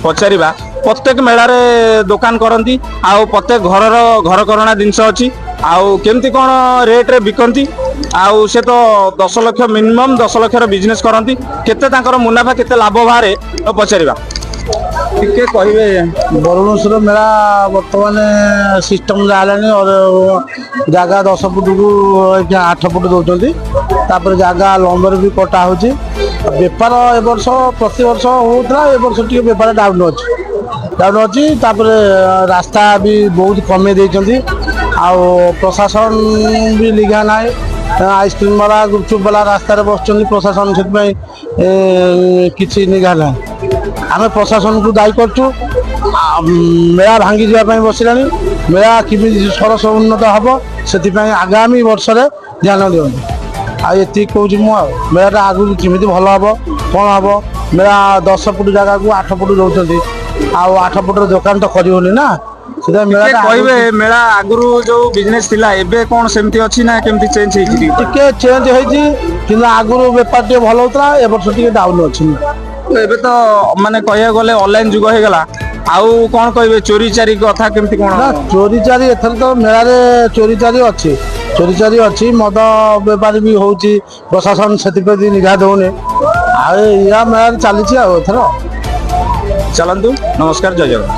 पचारिबा प्रत्येक मेलारे दुकान करती आउ प्रत्येक घरकरणा जिनस अच्छी आउ केमती कौन रेट रे बिकती आउ से तो 10 लाख मिनिमम 10 लाख बिजनेस करती केते तांकर मुनाफा केते लाभ बाहर पचारिबा टिके कहिबे। बरुणेश्वर मेला बर्तमान सिस्टम जालानी और जगह 10 फुट को 8 फुट दौरान तापर जगह लंबर भी कटा हो बेपार ए वर्ष प्रति वर्ष होता ए वर्ष टी बेपार डाउन अच्छी रास्ता भी बहुत कमे देती आउ प्रशासन भी लिखा ना आइसक्रीम वाला गुपचुप वाला रास्तार बस प्रशासन से किसी निघा ना आम प्रशासन को दायी करूँ मेला भांगी जावाई बसला मेला किमी सरस उन्नत हम से आगामी वर्ष ध्यान दिखाँ आती कौच मेलाटा आगू केमी भल हम कौन हम मेला 10 फुट जगह को 8 फुट दौरान आउ 8 फुट दुकान तो करनी ना कहे मेला आगुरी जो बिजनेस थिला एबे कौन सेमती अच्छी ना केमती चेंज टिके चेंज होती आगुरी बेपार टे भल होता ए वर्ष टे डाउन अच्छी एबे तो माने कहिया गले ऑनलाइन जुग हो गला आउ कौन कहिबे चोरी चारी कथा केमती कोन ना चोरी चारी एथर तो मेला रे चोरी चारी अच्छी मद बेपार भी होची प्रशासन से निघा दौने आ या मेला चली एथर चलंतु नमस्कार जय जगन्नाथ।